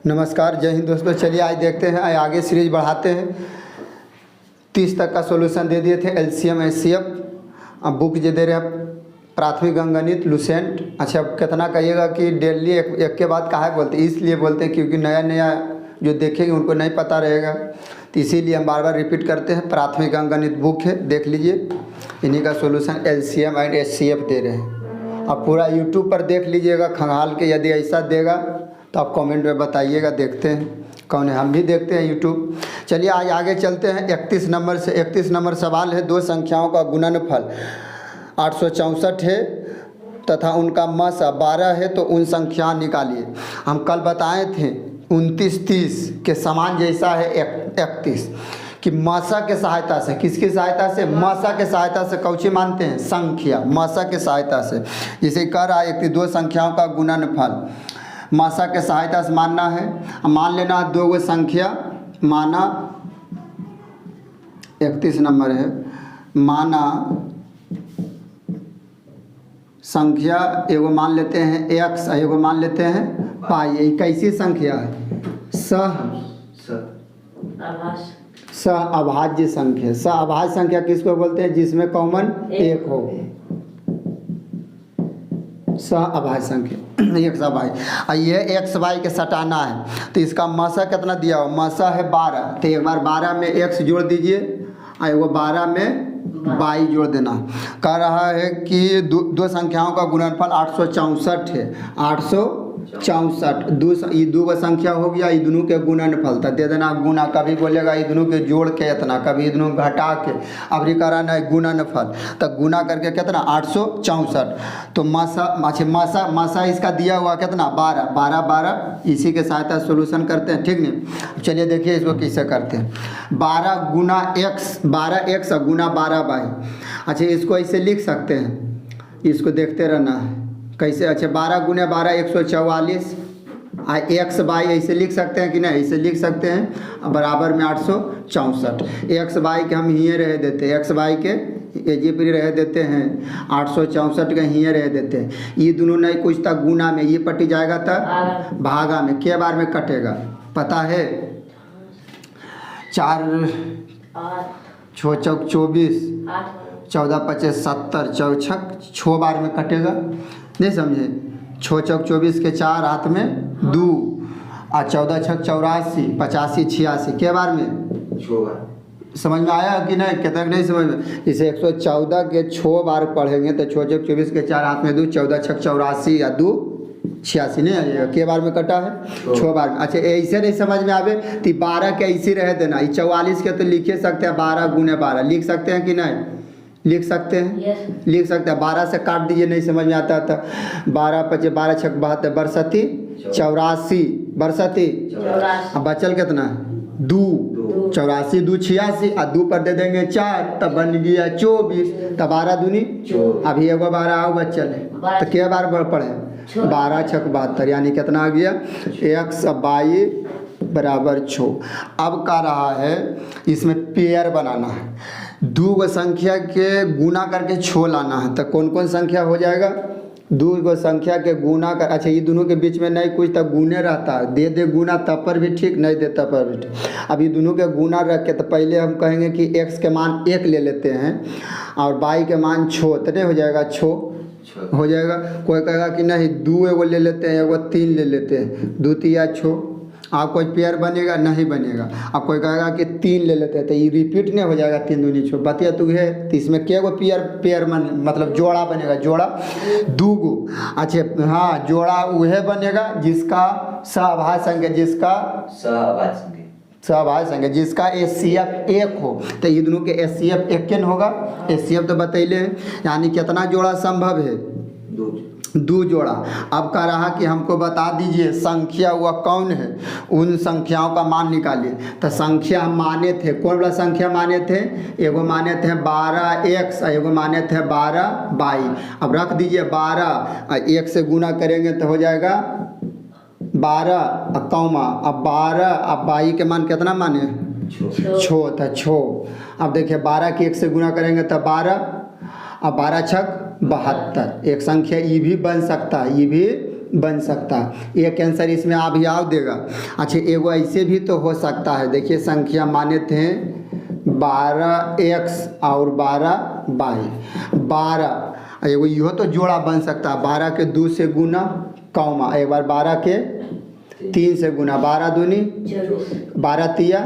नमस्कार, जय हिंद दोस्तों। चलिए आज देखते हैं, आगे सीरीज बढ़ाते हैं। 30 तक का सॉल्यूशन दे दिए थे, एलसीएम एचसीएफ। अब बुक जो दे रहे हैं प्राथमिक अंकगणित लुसेंट। अच्छा, अब कितना कहिएगा कि डेली एक के बाद काहे बोलते हैं, इसलिए बोलते हैं क्योंकि नया नया जो देखेंगे उनको नहीं पता रहेगा, तो इसीलिए हम बार बार रिपीट करते हैं। प्राथमिक अंकगणित बुक है, देख लीजिए। इन्हीं का सॉल्यूशन एलसीएम एंड एचसीएफ दे रहे हैं। अब पूरा यूट्यूब पर देख लीजिएगा खंगाल के, यदि ऐसा देगा तो आप कमेंट में बताइएगा। देखते हैं कौन है, हम भी देखते हैं यूट्यूब। चलिए आज आगे चलते हैं 31 नंबर से। 31 नंबर सवाल है, दो संख्याओं का गुणनफल 864 है तथा उनका मसा 12 है, तो उन संख्या निकालिए। हम कल बताए थे 29 30 के समान जैसा है 31 कि मसा के सहायता से, किसकी सहायता से? मसा के सहायता से कौची मानते हैं? संख्या। मसा के सहायता से जैसे कह रहा है कि दो संख्याओं का गुणनफल मसा के सहायता से मानना है। मान लेना दो गो संख्या, माना 31 नंबर है, माना संख्या एगो मान लेते हैं x, एगो मान लेते हैं पाई। ये कैसी संख्या है? अभाज्य संख्या। अभाज्य संख्या किसको बोलते हैं? जिसमें कॉमन एक हो, अभाज्य संख्या। एक्स वाई, ये एक्स वाई के सटाना है, तो इसका मसा कितना दिया हो? मसा है 12, तो एक बार 12 में एक्स जोड़ दीजिए और वो 12 में वाई जोड़ देना। कह रहा है कि दो संख्याओं का गुणनफल 864 है। 864 ये दो संख्या हो गया, ये दोनों के गुणनफल तो दे देना गुना। कभी बोलेगा ये दोनों के जोड़ के इतना, कभी ये दोनों घटा के, अब ये कराना है गुणनफल, तो गुना करके कितना? 864। तो मसा इसका दिया हुआ कितना? 12। इसी के सहायता सोल्यूशन करते हैं, ठीक नहीं? चलिए देखिए इसको कैसे करते हैं। 12 गुना एक्स, 12 एक्स गुना 12 वाई। अच्छा, इसको ऐसे लिख सकते हैं, इसको देखते रहना है कैसे। अच्छा, 12 गुने 12 144, एक्स वाई ऐसे लिख सकते हैं कि नहीं? ऐसे लिख सकते हैं, बराबर में 864। एक्स वाई के हम हिये रह देते हैं, एक्स वाई के एजे पर रह देते हैं, 864 के हिये रह देते हैं। ये दोनों नहीं कुछ तक गुना में, ये पटी जाएगा तब भागा में। के बार में कटेगा पता है? 4 6 चौक 24, 14 25 70, 4 छक 6 बार में कटेगा। नहीं समझे? 6 चौक 24 के 4 हाथ में 2 और 14 छक 84, 85 86 के बार में 6 बार। समझ में आया कि नहीं? कितना नहीं समझ में? जैसे 114 के 6 बार पढ़ेंगे तो 6 चौक 24 के 4 हाथ में 2, 14 छक 84 या 2 86 नहीं आ जाएगा। के बार में कटा है? 6 बार में। अच्छा, ऐसे नहीं समझ में आवे तो 12 के ऐसे रह देना। ये 44 के तो लिखे सकते हैं, 12 गुने 12 लिख सकते हैं कि नहीं? लिख सकते हैं। yes. लिख सकते हैं। 12 से काट दीजिए, नहीं समझ में आता था। 12 25 12 छक 72, बरसती 84, बरसती अब बचल कितना? 2 84 2 86 और 2 पर दे देंगे 4, तब बन गया 24, तब 12 दूनी। अभी एगो 12 आओ बचल है, तो क्या बार पढ़े? 12 छक 72, यानी कितना आ गया? एक्स वाई बराबर 6। अब कह रहा है इसमें पेयर बनाना है, दो गो संख्या के गुना करके 6 लाना है। तो कौन कौन संख्या हो जाएगा? दो गो संख्या के गुना कर। अच्छा, ये दोनों के बीच में नहीं कुछ तब गुने रहता है, दे दे गुना तब पर भी ठीक, नहीं दे तब पर भी ठीक। अब ये दोनों के गुना रख के तो पहले हम कहेंगे कि x के मान 1 ले लेते हैं और y के मान 6, तो नहीं हो जाएगा 6 हो जाएगा। कोई कहेगा कि नहीं 2 एगो ले लेते हैं, एगो 3 ले लेते हैं, 2 3 6। आप कोई पेयर बनेगा? नहीं बनेगा। अब कोई कहेगा कि 3 ले लेते हैं, तो ये रिपीट नहीं हो जाएगा? 3 दूनी 6 बतिया तू है, तो इसमें क्या गो पेयर मतलब जोड़ा बनेगा? जोड़ा 2 गो। अच्छा हाँ, जोड़ा वह बनेगा जिसका सहभाज्य संख्या, जिसका सहभाज्य संख्या जिसका एचसीएफ 1 हो। तो ये दोनों के एचसीएफ 1 होगा। एचसीएफ तो बतैले हैं, यानी कितना जोड़ा संभव है? 2 जोड़ा। अब कह रहा कि हमको बता दीजिए संख्या वह कौन है, उन संख्याओं का मान निकालिए। तो संख्या हम माने थे, कौन वाला संख्या माने थे? एगो माने थे 12x, एगो माने थे 12y। अब रख दीजिए 12 1 से गुना करेंगे तो हो जाएगा 12 कौमा, अब 12 अब y के मान कितना माने? 6 था 6। अब देखिए 12 के 1 से गुना करेंगे तो 12, अब 12 छक 72। एक संख्या ये भी बन सकता है, ये भी बन सकता है। एक आंसर इसमें आ भी आओ देगा। अच्छा एगो ऐसे भी तो हो सकता है, देखिए संख्या माने थे 12x और 12y, 12 एगो इहो तो जोड़ा बन सकता है, 12 के 2 से गुना कौमा, एक बार 12 के 3 से गुना, 12 दूनी 12 तिया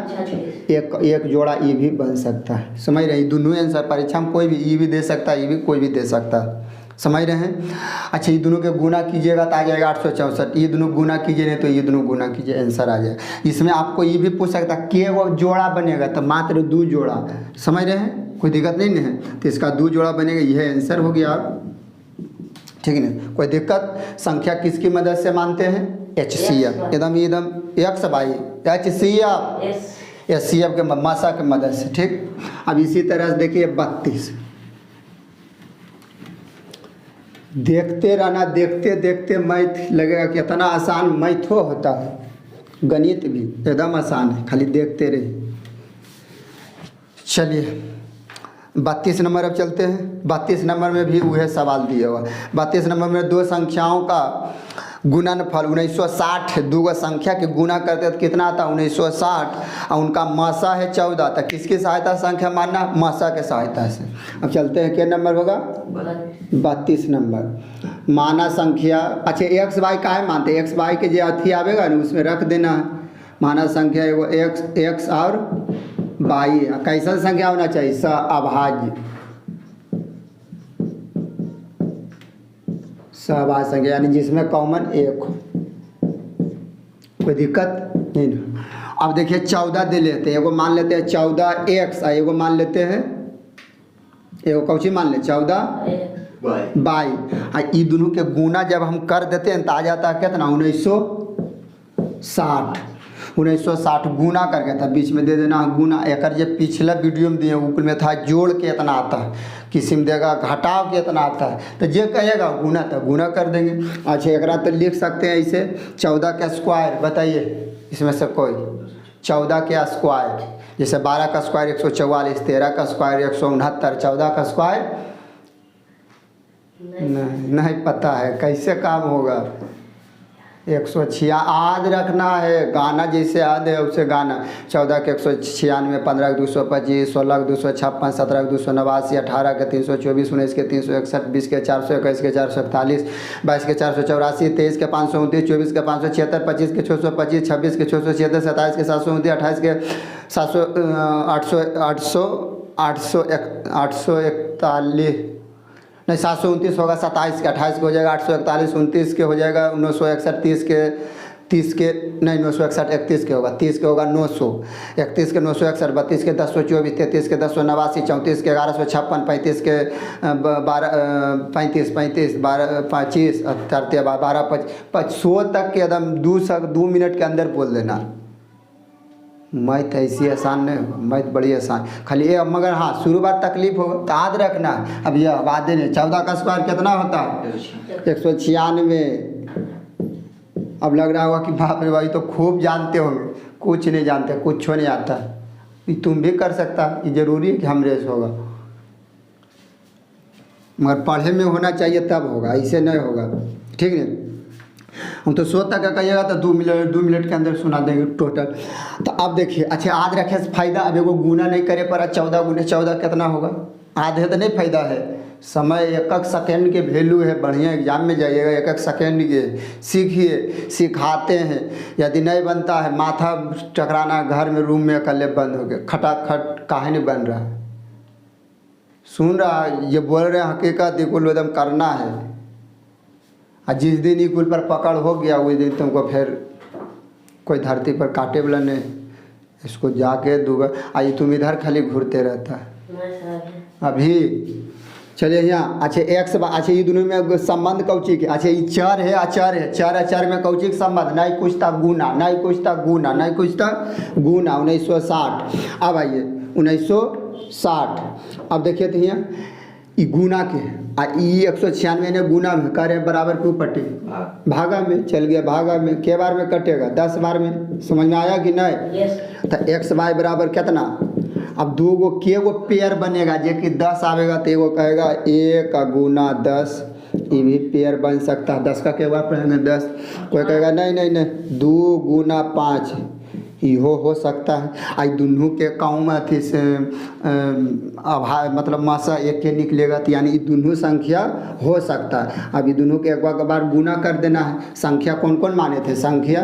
एक जोड़ा ये भी बन सकता है। समझ रहे, दोनों आंसर परीक्षा में कोई भी ये भी दे सकता है, ये भी कोई भी दे सकता है। समझ रहे हैं। अच्छा ये दोनों के गुना कीजिएगा तो आ जाएगा 864, ये दोनों गुना कीजिए नहीं तो ये दोनों गुना कीजिए, आंसर आ जाएगा। इसमें आपको ये भी पूछ सकता है कि वो जोड़ा बनेगा तो मात्र 2 जोड़ा। समझ रहे हैं, कोई दिक्कत नहीं है, तो इसका 2 जोड़ा बनेगा, यह आंसर हो गया। ठीक है ना, कोई दिक्कत। संख्या किसकी मदद से मानते हैं? HCF, एकदम एक्स बाई HCF के मासा के मदद से। ठीक, अब इसी तरह से देखिए 32, देखते रहना, देखते देखते मैथ लगेगा कि इतना आसान मैथ होता है, गणित भी एकदम आसान है, खाली देखते रहिए। चलिए 32 नंबर अब चलते हैं। 32 नंबर में भी वह सवाल दिया हुआ। 32 नंबर में दो संख्याओं का गुणनफल 1960, दो गो संख्या के गुना करते तो कितना आता? 1960, और उनका मासा है 14। तो किसकी सहायता संख्या मानना? मासा के सहायता से। अब चलते हैं, क्या नंबर होगा? 32 नंबर। माना संख्या, अच्छा एक्स वाई का है मानते, एक्स वाई के जो अथी आवेगा ना उसमें रख देना है। माना संख्या एगो एक्स और वाई, कैसा संख्या होना चाहिए? सहअभाज्य, सहअभाज्य संख्या, यानी जिसमें कॉमन एक हो, कोई दिक्कत नहीं ना। अब देखिए 14 दे लेते हैं, एगो मान लेते हैं 14x, एगो मान लेते हैं, एगो कौची मान ले 14 बाई। ये दोनों के गुना जब हम कर देते हैं तो आ जाता है कितना? 1960। 1960 गुना करके था, बीच में दे देना गुना। एक जो पिछला वीडियो में दिए ऊपर में था जोड़ के इतना आता है, किसी में देगा घटाव के इतना आता है, तो जे कहेगा गुना तो गुना कर देंगे। अच्छा एक तो लिख सकते हैं ऐसे 14 का स्क्वायर, बताइए इसमें से कोई 14 के स्क्वायर, जैसे 12 का स्क्वायर 144, 13 का स्क्वायर 169, 14 का स्क्वायर नहीं पता है, कैसे काम होगा? 196 याद रखना है, गाना जैसे याद है उसे गाना। 14 के 196, 15 के 225, 16 के 256, 17 के 289, 18 के 324, 19 के 361, 20 के 421 के 441, 22 के 484, 23 के 529, 24 के 576, 25 के 625, 26 के 676, 27 के 729, 28 के 841 नहीं 729 होगा, 27 के 28 के हो जाएगा, 841, 29 के हो जाएगा, 961, 30 के नहीं 961, 31 के होगा, 30 के होगा 900, 31 के 961, 32 के 1024, 33 के 1089, 34 के 1156, 35 के 35 12 25 12 100 तक के एकदम 2 मिनट के अंदर बोल देना। मैथ ऐसी आसान नहीं, मैथ बड़ी आसान, खाली ये मगर हाँ शुरू बार तकलीफ हो तो याद रखना। अब यह वादे नहीं, 14 का स्क्वायर कितना होता है? 196। अब लग रहा होगा कि बाप रे भाई तो खूब जानते होंगे, कुछ नहीं जानते, कुछ नहीं आता। ये तुम भी कर सकता, ये जरूरी है कि हम रेस होगा, मगर पढ़े में होना चाहिए तब होगा, ऐसे नहीं होगा। ठीक है, हम तो 100 तक का कहिएगा तो 2 मिनट के अंदर सुना देंगे टोटल। तो अब देखिए, अच्छा याद रखे फायदा। अब एगो गुना नहीं करे पर 14 गुने 14 कितना होगा? आधे तो नहीं फायदा है, समय 1 सेकेंड के वैल्यू है। बढ़िया एग्जाम में जाइएगा, 1 सेकेंड के सीखिए, सिखाते हैं। यदि नहीं बनता है माथा टकराना, घर में रूम में अकेले बंद हो गए, खटाखट काहे नहीं बन रहा है? सुन रहा ये बोल रहे हैं हकीकत, इकुल एकदम करना है। और जिस दिन इकुल पर पकड़ हो गया उस दिन तुमको फिर कोई धरती पर काटे वाला नहीं। इसको जाके दूंगा, आई तुम इधर खाली घूरते रहता है अभी। चलिए यहाँ, अच्छा अच्छा ये दोनों में संबंध कौची के? अच्छा ये चर है, अचर है, चर अचर में कौची के संबंध? नहीं कुछ था गुना, नहीं कुछ था गुना, नहीं कुछ था गुना। 1960। अब आइए 1960। अब देखिए तो यहाँ ई गुना के आ ई 196 ने गुना में करे बराबर क्यों पटे? भागा में चल गया, भागा में के बार में कटेगा? 10 बार में। समझ में आया कि नहीं? तो एक्स वाई बराबर कितना? अब दो गो के गो पेयर बनेगा, जे कि 10 आवेगा तो एगो कहेगा 1 गुना 10 ये भी पेयर बन सकता है। 10 का के बार पढ़ेंगे 10। कोई कहेगा नहीं नहीं नहीं 2 गुना 5 इहो हो सकता है। आई दुनू के काऊ में अथी से मतलब मासा एक के निकलेगा तो यानी दुनू संख्या हो सकता है। अभी दोनों के एक बार गुना कर देना है। संख्या कौन कौन माने थे? संख्या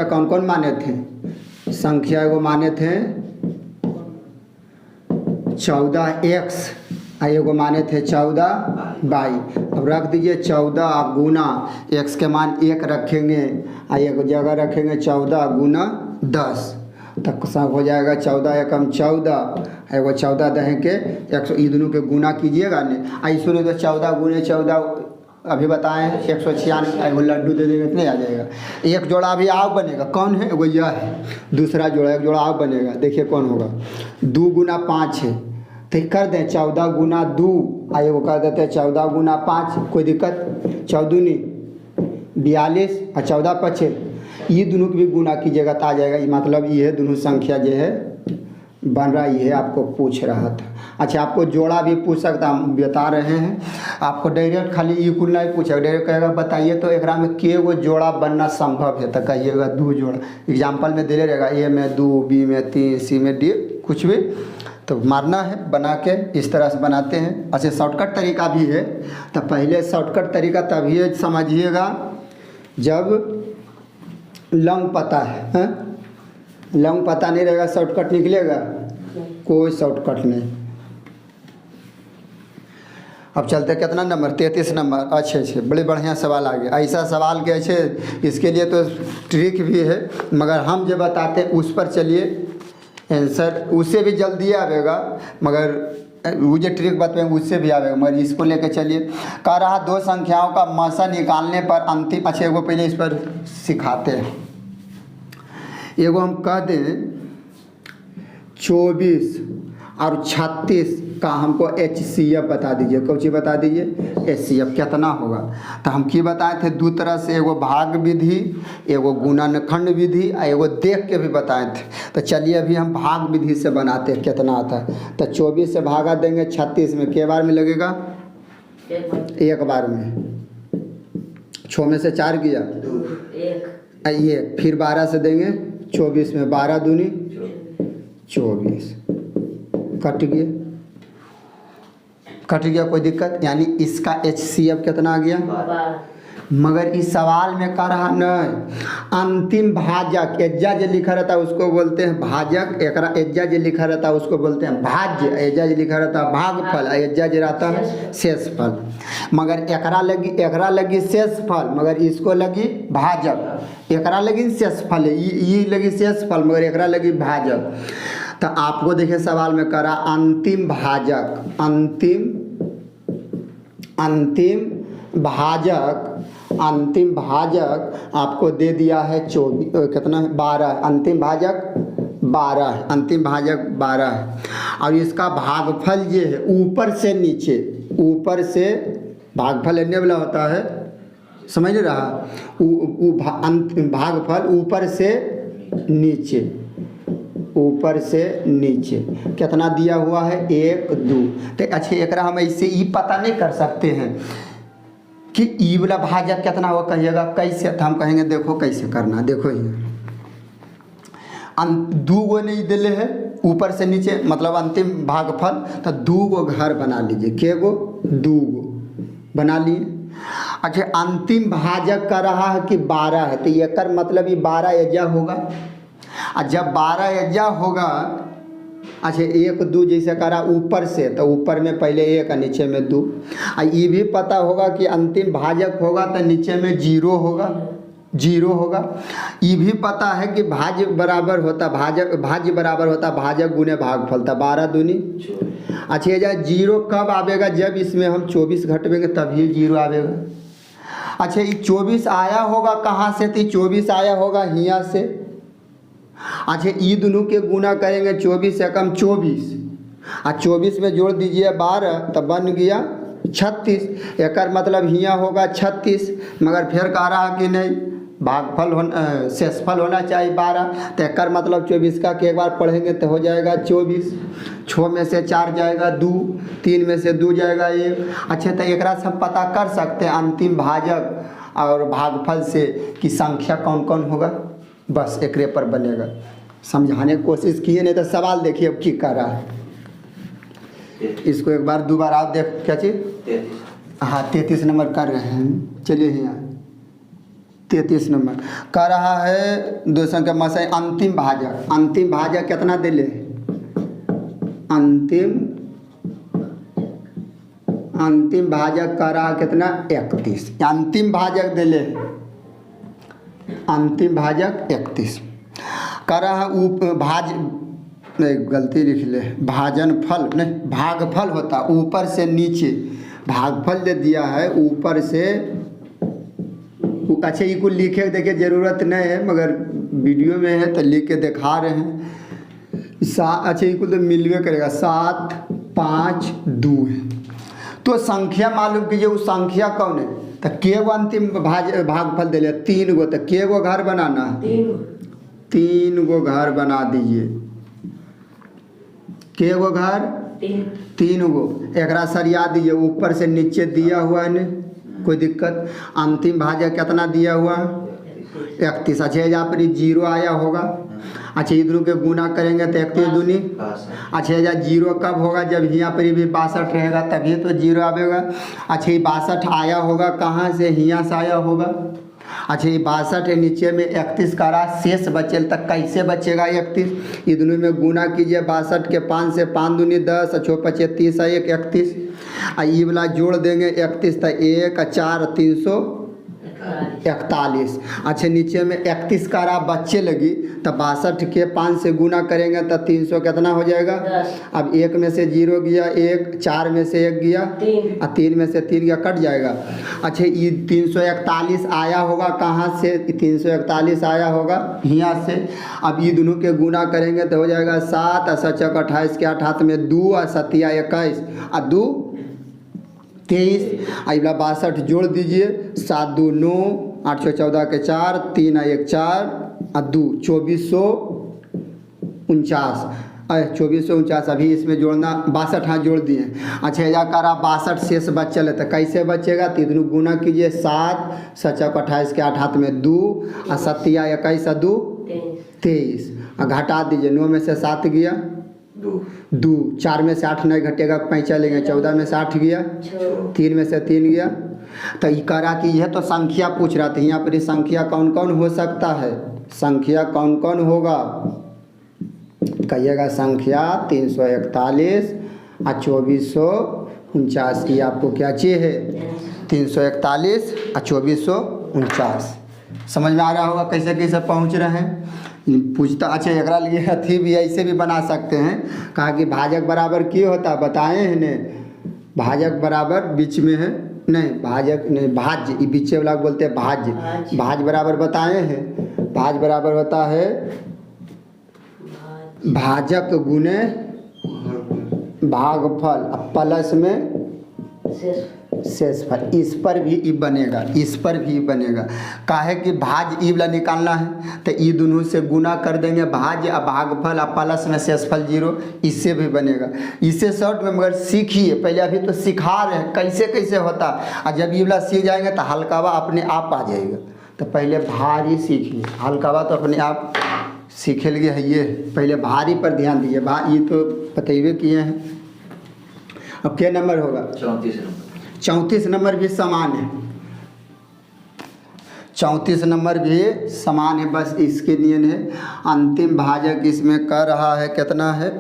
कौन कौन माने थे? संख्या एगो माने थे 14x और एगो माने थे 14y। अब रख दीजिए 14 गुना x के मान 1 रखेंगे और एक जगह रखेंगे 14 गुना 10 तक सब हो जाएगा 14 एकम 14 एगो 14 दहे के 100। ये दोनों के गुना कीजिएगा नहीं। आई सुने तो 14 गुने 14 अभी बताएं 196 एगो लड्डू दे देंगे तो नहीं आ जाएगा। एक जोड़ा अभी आव बनेगा, कौन है? एगो यह है। दूसरा जोड़ा एक जोड़ा आव बनेगा, देखिए कौन होगा। 2 गुना 5 है तो कर दें 14 गुना 2 और एगो कर देते हैं 14 गुना 5। कोई दिक्कत? 14 42 और 14 5 ये दोनों की भी गुना कीजिएगा तो आ जाएगा। ये मतलब ये दोनों संख्या जो है बन रहा, ये आपको पूछ रहा था। अच्छा, आपको जोड़ा भी पूछ सकता, हम बता रहे हैं आपको। डायरेक्ट खाली ये कुल नहीं पूछेगा, डायरेक्ट कहेगा बताइए तो एकरा में के वो जोड़ा बनना संभव है तो कहिएगा 2 जोड़ा। एग्जाम्पल में दे रहेगा ए में 2, बी में 3, सी में D, कुछ भी तो मारना है। बना के इस तरह से बनाते हैं। अच्छा, शॉर्टकट तरीका भी है। तो पहले शॉर्टकट तरीका तभी समझिएगा जब लॉन्ग पता है। लॉन्ग पता नहीं रहेगा शॉर्टकट निकलेगा? कोई शॉर्टकट नहीं। अब चलते कितना नंबर? 33 नंबर। अच्छे बड़े बढ़िया सवाल आ गया। ऐसा सवाल के अच्छे इसके लिए तो ट्रिक भी है, मगर हम जो बताते हैं उस पर चलिए, आंसर उससे भी जल्दी आएगा, मगर वो जो ट्रिक बताएंगे उससे भी आएगा, मगर इसको लेकर चलिए। कह रहा 2 संख्याओं का मासा निकालने पर अंतिम। अच्छा, एगो पहले इस पर सिखाते हैं। एगो हम कह दें 24 और 36 का हमको HCF बता दीजिए। कौन सी बता दीजिए? HCF कितना होगा? तो हम की बताए थे 2 तरह से, एगो भाग विधि, एगो गुणनखंड विधि और एगो देख के भी बताए थे। तो चलिए अभी हम भाग विधि से बनाते हैं कितना आता है। तो 24 से भागा देंगे 36 में, के बार में लगेगा? एक बार में। 6 में से 4 गया 1, फिर 12 से देंगे 24 में, 12 दूनी 24 कट गया। कोई दिक्कत? यानी इसका HCF कितना आ गया? मगर इस सवाल में कह रहा नहीं अंतिम भाजक। एज्जा जो लिखा रहता है उसको बोलते हैं भाजक, एकरा एज्जा जो लिखा रहता है उसको बोलते हैं भाज्य। एज्जा जो लिखा रहता है भागफल, एज्जा जो रहता है शेषफल। मगर एकरा लगी शेषफल, मगर इसको लगी भाजक। एकरा लगी शेषफल है, ये लगी शेषफल, मगर एकरा लगी भाजक। तो आपको देखिए सवाल में करा अंतिम भाजक, अंतिम भाजक आपको दे दिया है 24, कितना है? 12। अंतिम भाजक 12 है, अंतिम भाजक 12 है। और इसका भागफल ये है ऊपर से नीचे, ऊपर से भागफल लेने वाला होता है, समझ नहीं रहा? अंतिम भागफल ऊपर से नीचे, ऊपर से नीचे कितना दिया हुआ है? 1 2। तो अच्छा, एकरा हम ऐसे ही पता नहीं कर सकते हैं कि ई वाला भाजक कितना हुआ, कहिएगा कैसे? तो हम कहेंगे देखो कैसे करना। देखो ये 2 गो नहीं दिले है ऊपर से नीचे, मतलब अंतिम भागफल। तो 2 गो घर बना लीजिए। के गो? 2 गो बना लिए। अच्छा, अंतिम भाजक का रहा है कि 12 है, तो ये कर मतलब ये 12 एजा होगा। और जब 12 एजा होगा, अच्छा 1 2 जैसे करा ऊपर से, तो ऊपर में पहले 1 और नीचे में 2। और ये भी पता होगा कि अंतिम भाजक होगा तो नीचे में 0 होगा, 0 होगा। ये भी पता है कि भाज्य बराबर होता भाजक गुने भागफल, था 12 दूनी। अच्छा, ये 0 कब आवेगा? जब इसमें हम 24 घटवेंगे तभी 0 आवेगा। अच्छा, ये 24 आया होगा कहाँ से? तो 24 आया होगा हिया से। अच्छा, ये दोनों के गुना करेंगे 24 एकम 24 और 24 में जोड़ दीजिए 12, तो बन गया 36। एक मतलब हिया होगा 36, मगर फिर कह रहा कि नहीं भागफल शेषफल होना चाहिए 12। तो एकर मतलब 24 का एक बार पढ़ेंगे तो हो जाएगा 24। 6 में से 4 जाएगा 2, 3 में से 2 जाएगा 1। अच्छा, तो एकरा से हम पता कर सकते हैं अंतिम भाजक और भागफल से कि संख्या कौन कौन होगा। बस एकरे पर बनेगा। समझाने की कोशिश किए, नहीं तो सवाल देखिए अब की कर रहा है। इसको एक बार दोबारा आप देख, क्या चीज़, हाँ 33 नंबर कर रहे हैं। चलिए यहाँ 33 नंबर कर रहा है। दो संख्या मसा अंतिम भाजक। अंतिम भाजक कितना दिले? अंतिम भाजक कर रहा कितना? 31। अंतिम भाजक दिले, अंतिम भाजक 31 कर रहा। नहीं गलती लिख ले, भाजन फल नहीं, भागफल होता ऊपर से नीचे। भागफल दे दिया है ऊपर से। अच्छा, ये को लिखे देखिए ज़रूरत नहीं है, मगर वीडियो में है तो लिख के दिखा रहे हैं। अच्छा, ये को तो मिलवे करेगा। 7, 5, 2 है। तो संख्या मालूम कीजिए, वो संख्या कौन है। तो के गो अंतिम भागफल दे लिया? 3 गो। तो के गो घर बनाना है? 3 गो घर बना दीजिए। के गो घर? 3 गो। एकरा सरिया दीजिए, ऊपर से नीचे दिया हुआ है न, कोई दिक्कत। अंतिम भाजक कितना दिया हुआ? 31। अच्छा, यहाँ पर 0 आया होगा। अच्छा, इधरों के गुना करेंगे तो 31 दूनी। अच्छा, यहाँ 0 कब होगा? जब यहाँ पर भी 62 रहेगा तभी तो 0 आएगा। अच्छा, ये 62 आया होगा कहाँ से? यहाँ से आया होगा। अच्छा, ये 62 है, नीचे में 31 का रहा, शेष बचे तक कैसे बचेगा? 31 इधरों में गुना कीजिए। 62 के 5 से 5 दूनी 10, 6 25 30 है 1 31। ये वाला जोड़ देंगे 31 तो 1 4 341। अच्छा, नीचे में 31 का रहा बच्चे लगी, तो 62 के 5 से गुना करेंगे तो 300 कितना हो जाएगा? अब 1 में से 0 गया 1, 4 में से 1 गया 3 में से 3 गया, कट जाएगा। अच्छा, ये 341 आया होगा कहाँ से? 341 आया होगा यहाँ से। अब ये दोनों के गुना करेंगे तो हो जाएगा 7 और 7 चौक 28 के 8 हाथ में 2 और 7 21 और 2 23। अगला 62 जोड़ दीजिए। 7 2 9, 8 6 14 के 4, 3 1 4 और 2 2449। 2449 अभी इसमें जोड़ना 62 हाँ जोड़ दिए। अच्छा, या करा 62 शेष बचल है तो कैसे बचेगा? तीनों गुना कीजिए। 7 7 चौक 28 के 8 हाथ में 2 और 7 21 और 2 23 और घटा दीजिए। 9 में से 7 गया 2, 4 में से 8 नहीं घटेगा, 5 लेंगे। 14 में से 8 गया, 3 में से 3 गया। तो ये करा कि यह तो संख्या पूछ रहा था। यहाँ पर संख्या कौन कौन हो सकता है? संख्या कौन कौन होगा कहिएगा? संख्या 341 और 2449। ये आपको क्या चाहिए? 341 और 2449। समझ में आ रहा होगा कैसे कैसे पहुँच रहे हैं पूछता। अच्छा, एकरा लिए अथी भी ऐसे भी बना सकते हैं। कहा कि भाजक बराबर क्यों होता है? बताए हैं ने, भाजक बराबर बीच में है नहीं, भाजक नहीं, भाज्य, ये बीचे वाला बोलते हैं भाज्य। भाज बराबर बताए हैं। भाज बराबर होता है भाजक गुने भागफल प्लस में शेषफल। इस पर भी ई बनेगा, इस पर भी बनेगा। काहे कि भाज ई वाला निकालना है तो ई दोनों से गुना कर देंगे। भाज और भागफल और प्लस में शेषफल 0, इससे भी बनेगा। इससे शॉर्ट में मगर सीखिए पहले, अभी तो सिखा रहे हैं कैसे कैसे होता। और जब ये वाला सीख जाएंगे तो हल्कावा अपने आप आ जाएगा। तो पहले भारी सीखिए, हल्कावा तो अपने आप सीखे लगे है। ये पहले भारी पर ध्यान दीजिए। ये तो बतेबे किए हैं। अब क्या नंबर होगा? 34 नंबर। 34 नंबर भी समान है। 34 नंबर भी समान है, बस इसके नियम है। अंतिम भाजक इसमें कर रहा है कितना है?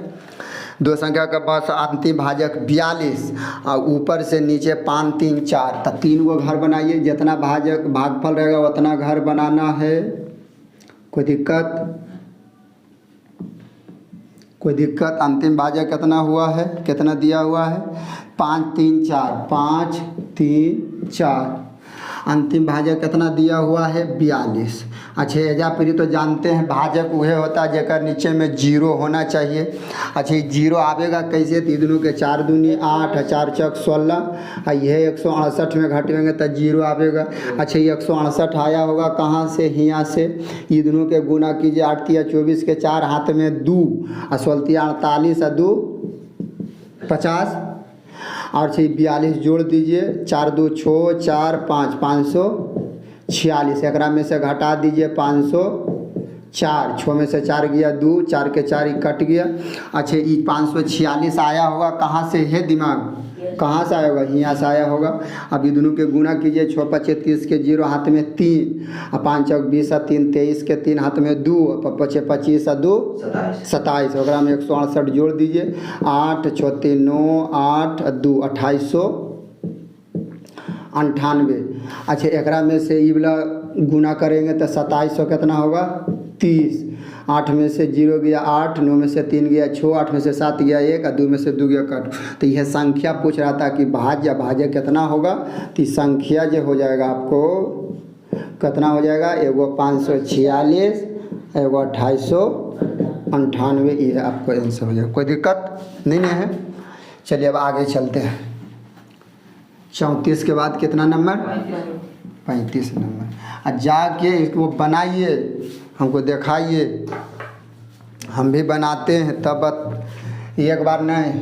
दो संख्या का पास अंतिम भाजक 42 और ऊपर से नीचे 5 3 4। तो 3 गो घर बनाइए। जितना भाजक भागफल रहेगा उतना घर बनाना है। कोई दिक्कत? कोई दिक्कत? अंतिम भाजक कितना हुआ है? कितना दिया हुआ है? 5 3 4, 5 3 4। अंतिम भाजक कितना दिया हुआ है 42। अच्छा एजा परी तो जानते हैं भाजक वह होता है जेकर नीचे में जीरो होना चाहिए। अच्छा ये जीरो आवेगा कैसे, तो दोनों के 4 दूनी 8 4 चौक 16 यह 168 में घटेंगे तो जीरो आवेगा। अच्छा ये 168 आया होगा कहाँ से, यहाँ से ये दोनों के गुना कीजिए 8 तिया 24 के 4 हाथ में 2 और 16 तिया 48 और 2 50 और 42 जोड़ दीजिए 4 2 6 4 5 546 एक में से घटा दीजिए 504 6 में से 4 गया 2 4 के 4 कट गया। अच्छा ये 546 आया होगा कहाँ से है, दिमाग कहाँ से आया होगा, यहाँ से आया होगा। अब ये दोनों के गुना कीजिए 6 5 30 के 0 हाथ में 3 और 5 चौक 20 और 3 23 के 3 हाथ में 2 5 25 और 2 27 ओकरा में 168 जोड़ दीजिए 8 6 3 9 8 2 2898। अच्छा एकरा में से ये वाला गुना करेंगे तो 2700 कितना होगा 30। 8 में से 0 गया 8 9 में से 3 गया 6 8 में से 7 गया 1 और 2 में से 2 गया कट। तो यह संख्या पूछ रहा था कि भाज्य कितना होगा, तो संख्या जो हो जाएगा आपको कितना हो जाएगा, एगो 546 एगो 2898, ये आपको आंसर हो जाएगा। कोई दिक्कत नहीं है। चलिए अब आगे चलते हैं। 34 के बाद कितना नंबर 35 नंबर। और जाके इसको बनाइए, हमको दिखाइए, हम भी बनाते हैं तब एक बार नहीं।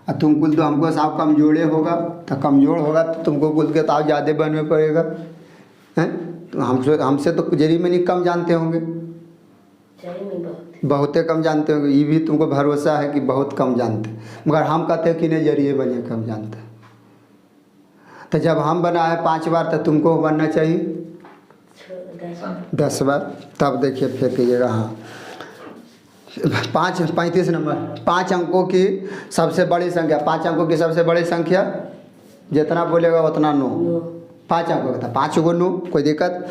और तुम कुल तो हमको साफ कमजोरे होगा, तो कमज़ोर होगा तो तुमको कुल के तो ज़्यादा बनने पड़ेगा हैं। तो हमसे तो जरी में नहीं कम जानते होंगे, बहुते कम जानते होंगे। ये भी तुमको भरोसा है कि बहुत कम जानते, मगर हम कहते हैं कि नहीं जरिए बने कम जानते। तो जब हम बनाए 5 बार तो तुमको बनना चाहिए 10 बार। तब देखिए फिर कीजिएगा। हाँ 35 नंबर। 5 अंकों की सबसे बड़ी संख्या, 5 अंकों की सबसे बड़ी संख्या जितना बोलेगा उतना 9। 5 अंकों का था 5 गो 9, कोई दिक्कत।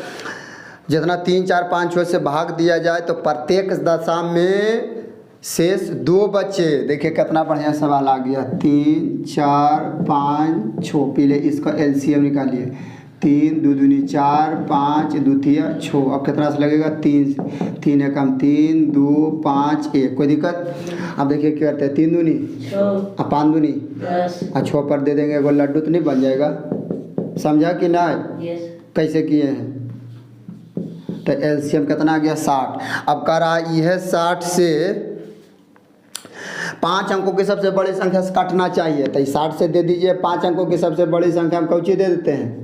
जितना 3 4 5 6 से भाग दिया जाए तो प्रत्येक दशा में शेष 2 बचे। देखिए कितना बढ़िया सवाल आ गया। 3 4 5 6 पीले इसका एलसीएम निकालिए। 3 2 दूनी 4 5 2 तिया 6। अब कितना से लगेगा 3 3 एकम 3 2 5 1। कोई दिक्कत। अब देखिए क्या करते हैं 3 दूनी 6 5 दूनी 10 और 6 पर दे देंगे एगो लड्डू तो नहीं बन जाएगा। समझा कि नहीं? कैसे किए हैं। तो एलसीएम कितना आ गया 60। अब कह रहा यह 60 से 5 अंकों की सबसे बड़ी संख्या से काटना चाहिए। तो 60 से दे दीजिए 5 अंकों की सबसे बड़ी संख्या हम कौची दे देते हैं।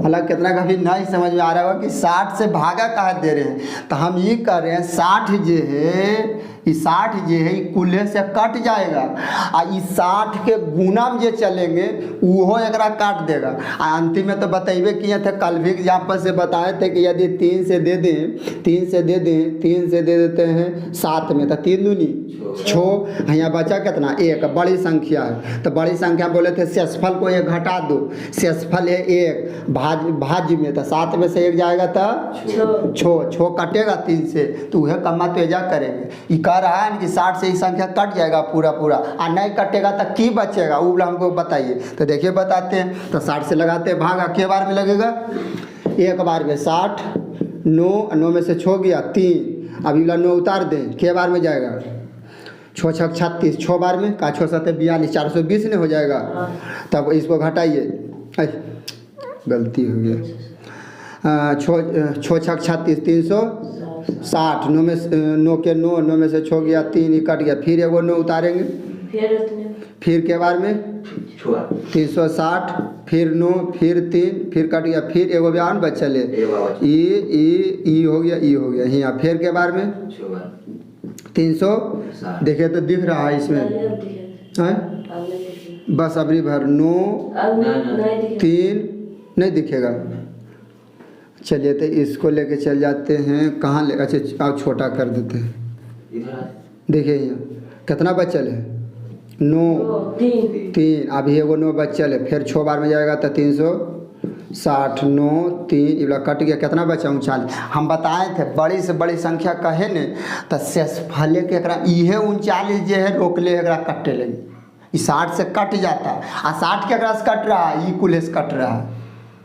हालांकि कितना कभी नहीं समझ में आ रहा होगा कि 60 से भागा कहाँ दे रहे हैं। तो हम ये कर रहे हैं 60 जो है ये 60 जो है ये कुल्हे से कट जाएगा और इस 60 के गुना में जो चलेंगे वो एक काट देगा। अंतिम में तो बतेबे किए थे, कल भी एग्जाम्पल से बताए थे कि यदि 3 से दे दें 3 से दे दें 3 से दे देते हैं 7 में तो 3 दूनी 6। यहाँ बचा कितना 1, बड़ी संख्या है। तो बड़ी संख्या बोले थे शेषफल को 1 घटा दो, शेषफल है 1 भाज्य में तो 7 में से 1 जाएगा तो 6 कटेगा 3 से तो वह कमा तो एजा करेंगे। ये कह रहा है कि 60 से ही संख्या कट जाएगा पूरा और नहीं कटेगा तो की बचेगा वो हमको बताइए। तो देखिए बताते हैं। तो 60 से लगाते हैं भागा के बार में लगेगा 1 बार में 60 9 में से 6 गया 3। अभी वाला 9 उतार दें के बार में जाएगा 6 6 36 6 बार में का 6 7 42 420 नहीं हो जाएगा। तब इसको घटाइए, गलती हो गया 6 6 36 360 9 में 9 के 9 में से 6 गया 3 कट गया। फिर एगो 9 उतारेंगे फिर के बार में 360 फिर 9 फिर 3 फिर कट गया फिर एगो बयान बचल है ई हो गया यहाँ फिर के बार में 300। देखिए तो दिख रहा है इसमें है बस अबरी भर 9 3 नहीं दिखेगा। चलिए तो इसको लेके चल जाते हैं कहाँ ले। अच्छा आप छोटा कर देते हैं। देखिए यहाँ कितना बचल है 9 3 अभी एगो 9 बचल है फिर 6 बार में जाएगा तो 360 9 3 इला कट गया कितना बचा 39। हम बताए थे बड़ी से बड़ी संख्या कहे ने तो शेषफल के इहे 39 जो है रोकले कटे लगी। 60 से कट जाता है और 60 के से कट रहा है ये कुल्हे से कट रहा है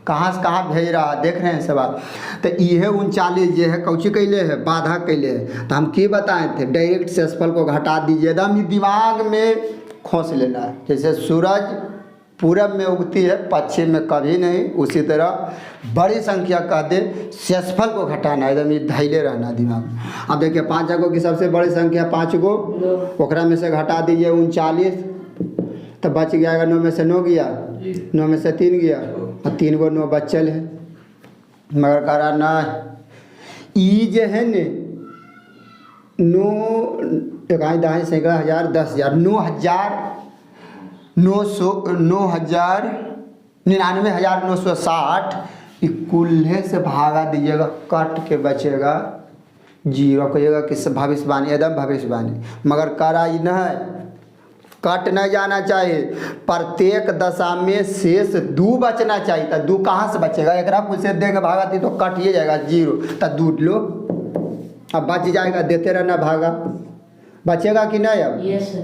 कहाँ से कहाँ भेज रहा है, देख रहे हैं सब आप। तो ये 39 जो है कौची कैले है, बाधा कैले है। तो हम की बताए थे, डायरेक्ट सेसफल को घटा दीजिए, एकदम दिमाग में खोस लेना है। जैसे सूरज पूरब में उगती है, पश्चिम में कभी नहीं, उसी तरह बड़ी संख्या कह दे, सेसफल को घटाना, एकदम ये धैले रहना दिमाग में। अब देखिए 5 अंकों की सबसे बड़ी संख्या 5 गो, ओकरा में से घटा दीजिए 39, तो बच गया 9 में से 9 गया, 9 में से 3 गया, और 3 गो 9 बचल है। मगर करा ना ई जो है ने 9 इकाई दहाई सैकड़ा हज़ार 10,000 99,960 कुल्हे से भागा दीजिएगा, कट के बचेगा 0, कहिएगा कि भविष्यवाणी, एकदम भविष्यवाणी। मगर करा ही नहीं, कट नहीं जाना चाहिए। प्रत्येक दशा में शेष 2 बचना चाहिए। तो 2 कहाँ से बचेगा, एक कुछ से देंगे भागा थी तो कट ही जाएगा 0, तो 2 लो, अब बच जाएगा, देते रहना भागा, बचेगा कि नहीं। अब यस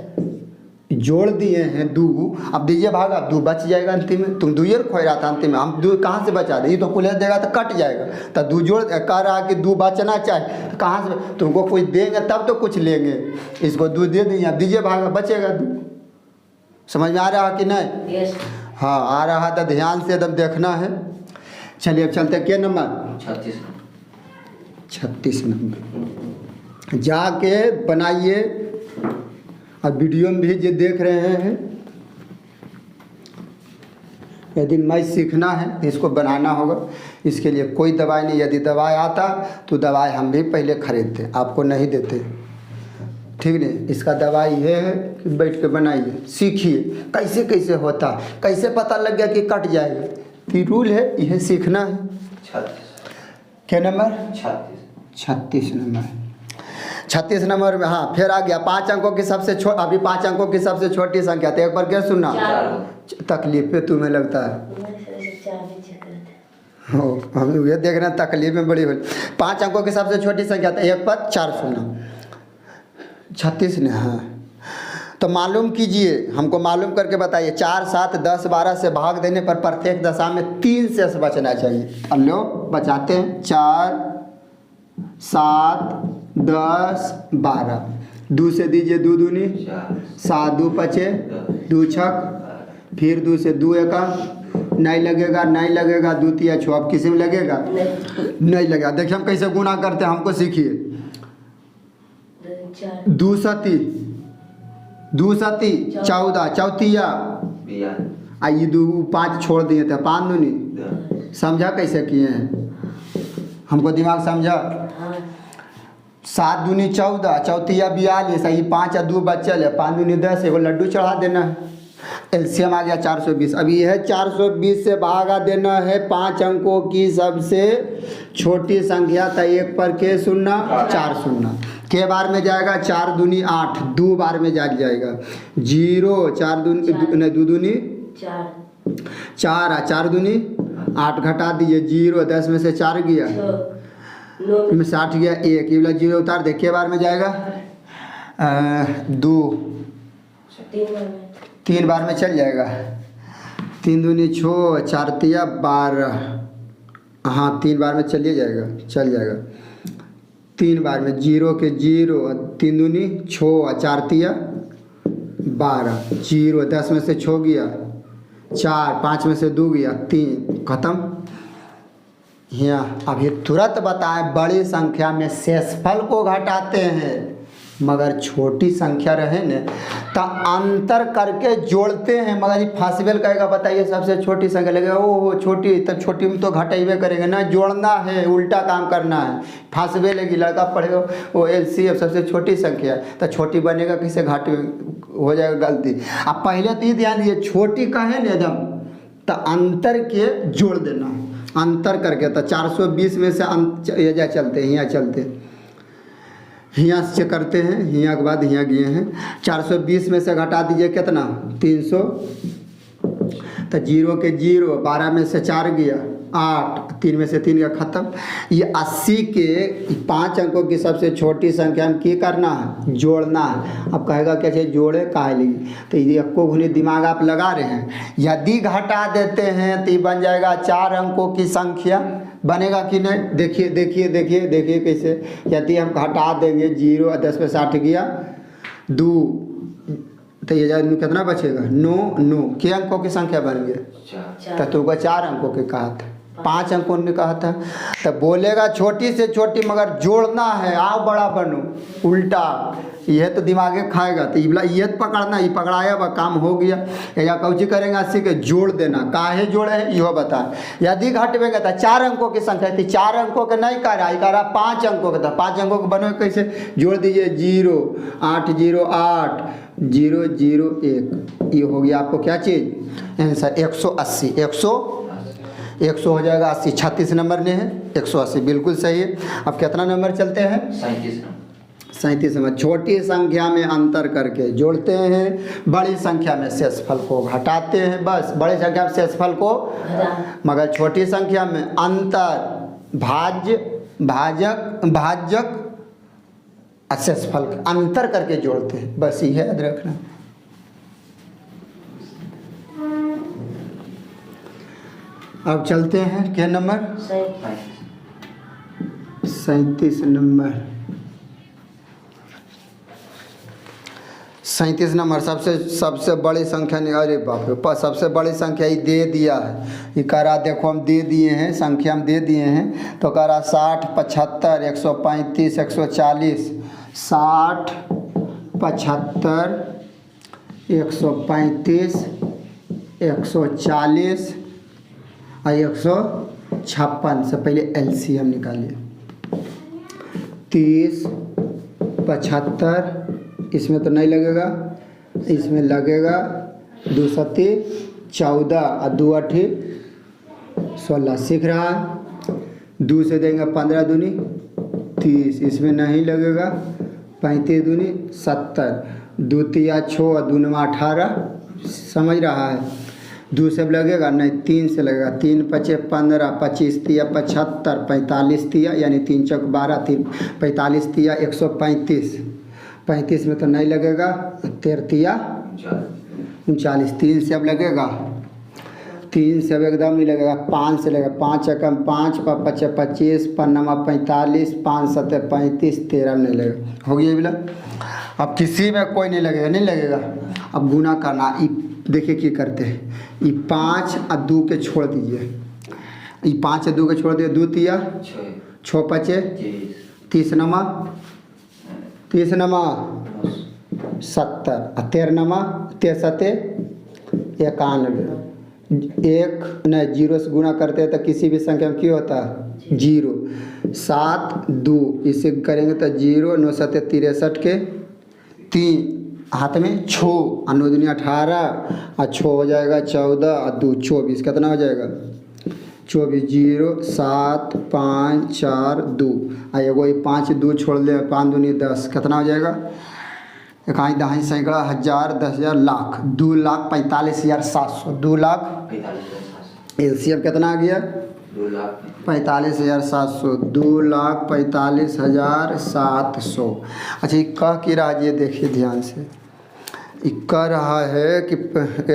जोड़ दिए हैं 2, अब दीजिए भागा, 2 बच जाएगा अंतिम में। तुम 2 ही खोज रहा था अंतिम में, हम 2 कहाँ से बचा दे, ये तो कुल देगा तो कट जाएगा। तो 2 जोड़ कह रहा कि 2 बचना चाहिए, तो कहाँ से तुमको कुछ देंगे तब तो कुछ लेंगे, इसको 2 दे देंगे, अब दीजिए भागा, बचेगा 2। समझ में आ रहा है कि नहीं। यस हाँ आ रहा है, तो ध्यान से एकदम देखना है। चलिए अब चलते क्या नंबर 36 नंबर जाके बनाइए। और वीडियो में भी जो देख रहे हैं, यदि मैथ सीखना है तो इसको बनाना होगा। इसके लिए कोई दवाई नहीं, यदि दवाई आता तो दवाई हम भी पहले खरीदते, आपको नहीं देते, ठीक नहीं। इसका दवाई ये है कि बैठ के बनाइए, सीखिए कैसे कैसे होता, कैसे पता लग गया कि कट जाएगा, तो रूल है, यह सीखना है। 36 क्या नंबर 36 नंबर 36 नंबर में। हाँ फिर आ गया 5 अंकों की सबसे अभी 5 अंकों की सबसे छोटी संख्या, तो एक बार क्या सुनना, तकलीफ पे तुम्हें लगता है हो, हम ये देख रहे हैं तकलीफ में बड़ी हुई। 5 अंकों की सबसे छोटी संख्या, तो 1 पर 4 सुनना, 36 ने। हाँ तो मालूम कीजिए, हमको मालूम करके बताइए, 4, 7, 10, 12 से भाग देने पर प्रत्येक दशा में 3 शेष बचना चाहिए। अब लो बचाते हैं, 4, 7, 10, 12, 2 से दीजिए 2 दूनी 7, 2 पचे 2 छक, फिर 2 से 2 एका, नहीं लगेगा, नहीं लगेगा, 2 तिया 6, अब किसी में लगेगा नहीं लगेगा। देखिए हम कैसे गुना करते हैं, हमको सीखिए। 2 सती 14, चौथिया आइए 2 5 छोड़ दिए थे, 5 दूनी, समझा कैसे किए हैं, हमको दिमाग समझा। 7 दूनी 14, चौथिया 42, ये 5 और 2 बचल है, 5 दूनी 10, एगो लड्डू चढ़ा देना है। एलसीएम आ गया 420। अब ये है 420 से भागा देना है 5 अंकों की सबसे छोटी संख्या, तो 1 पर के सुनना 4 सुनना, के बार में जाएगा 4 दूनी 8, 2 बार में जाएगा 0, 4 दूनी 2 दूनी 4, 4 दूनी 8, घटा दीजिए 0, 10 में से 4 गया, में 60 गया 1, ये वाला 0 उतार दे, के बार में जाएगा 2, 3 बार में चल जाएगा, 3 दूनी 6, 4 तिया 12, हाँ 3 बार में चलिए जाएगा, चल जाएगा 3 बार में, 0 के 0, 3 दूनी 6, 4 तिया 12, 0, 10 में से 6 गया 4, 5 में से 2 गया 3, खत्म। यहाँ अभी तुरंत बताएं, बड़ी संख्या में शेषफल को घटाते हैं, मगर छोटी संख्या रहे न तो अंतर करके जोड़ते हैं। मगर ये फासिबल कहेगा, बताइए सबसे छोटी संख्या लगेगा, ओहो छोटी, तब छोटी में तो घटाइबे करेंगे ना, जोड़ना है, उल्टा काम करना है। फासिबल लगी, लड़का पढ़ेगा वो एलसीएम सबसे छोटी संख्या, तो छोटी बनेगा किसे, घाटे हो जाएगा गलती। अब पहले तो ये ध्यान दीजिए, छोटी कहे न एकदम, तो अंतर के जोड़ देना, अंतर करके। तो 420 में से ये जा चलते हैं, यहाँ चलते हियाँ से करते हैं, हियाँ के बाद हियाँ गए हैं, 420 में से घटा दीजिए कितना 300, तो 0 के 0, 12 में से 4 गया 8, 3 में से 3 गया खत्म। ये 80 के 5 अंकों की सबसे छोटी संख्या में क्या करना है, जोड़ना है। अब कहेगा कैसे जोड़े काहे लगी, तो ये आपको घुनी दिमाग आप लगा रहे हैं। यदि घटा देते हैं तो ये बन जाएगा 4 अंकों की संख्या, बनेगा कि नहीं। देखिए देखिए देखिए देखिए कैसे, यदि हम घटा देंगे 0 और 10 में 60 गया 2, तो ये जाए कितना बचेगा 9 9 के अंकों की संख्या बन गया। तो तुमको 4 अंकों के कहा था, 5 अंकों ने कहा था। तो बोलेगा छोटी से छोटी मगर जोड़ना है, आओ बड़ा बनो, उल्टा यह तो दिमागे खाएगा। तो ये तो पकड़ना, ये पकड़ाया वह काम हो गया। या कौची करेंगे 80 के जोड़ देना, काहे जोड़े है यो बता। यदि घटवेंगे तो 4 अंकों की संख्या थी, 4 अंकों के नहीं करा 5 अंकों का था। 5 अंकों के बने कैसे जोड़ दीजिए, 0 8 0 8 0 0 1, ये हो गया आपको क्या चीज़ आंसर 180। 100 हो जाएगा 80, 36 नंबर में है 180, बिल्कुल सही है। अब कितना नंबर चलते हैं, 37 नंबर। छोटी संख्या में अंतर करके जोड़ते हैं, बड़ी संख्या में शेषफल को घटाते हैं। बस बड़ी संख्या में शेषफल को, मगर छोटी संख्या में अंतर भाजक शेषफल अंतर करके जोड़ते हैं। बस ये याद रखना। अब चलते हैं क्या नंबर, 37 नंबर। 37 नंबर सबसे बड़ी संख्या नहीं, अरे बाप रे, सबसे बड़ी संख्या ही दे दिया है। ये करा देखो हम दे दिए हैं, संख्या हम दे दिए हैं। तो करा 60 75 135 140, 60 75 135 140 और 156 से पहले एलसीएम निकालिए। 30 75 इसमें तो नहीं लगेगा, इसमें लगेगा 2 सत्ती 14 और 2 अठी 16। सीख रहा है, 2 से देंगे 15 दूनी 30, इसमें नहीं लगेगा। 35 दूनी 70, 2 तिया 6 और 2 9 18, समझ रहा है। 2 से लगेगा नहीं, 3 से लगेगा। 3 5 15, 25 तिया 75, 45 तिया यानी 3 चौक 12, 45 तिया 135। 35 में तो नहीं लगेगा, 13 तिया 39। 3 से अब लगेगा, 3 से अब एकदम नहीं लगेगा। 5 से लगेगा, 5 एकम 5 5 25 5 45 5 7 35, 13 में नहीं लगेगा। हो गया बिला। अब किसी में कोई नहीं लगेगा, नहीं लगेगा। अब गुना करना, देखिए क्या करते हैं, ये 5 और 2 के छोड़ दीजिए, ये 5 और 2 के छोड़ दिए। 2 तिया 6 5 30 नमा 70 और 13 नमा 63 91। 1 नहीं 0 से गुना करते हैं तो किसी भी संख्या में क्या होता है 0। 7 2 इसे करेंगे तो 0 9 7 63 के 3 हाथ में 6 और 9 दूनी 18 और 6 हो जाएगा 14 और 2 24, कितना हो जाएगा 24। 0 7 5 4 2 और एगो 5 2 छोड़ ले, 5 दूनी 10, कितना हो जाएगा 1 दहाई सैकड़ा 1000 10,000 लाख 2,45,700। 2 लाख एलसीएम कितना आ गया 2,45,700। 2,45,700। अच्छा ये कह की रहा, ये देखिए ध्यान से, ये कह रहा है कि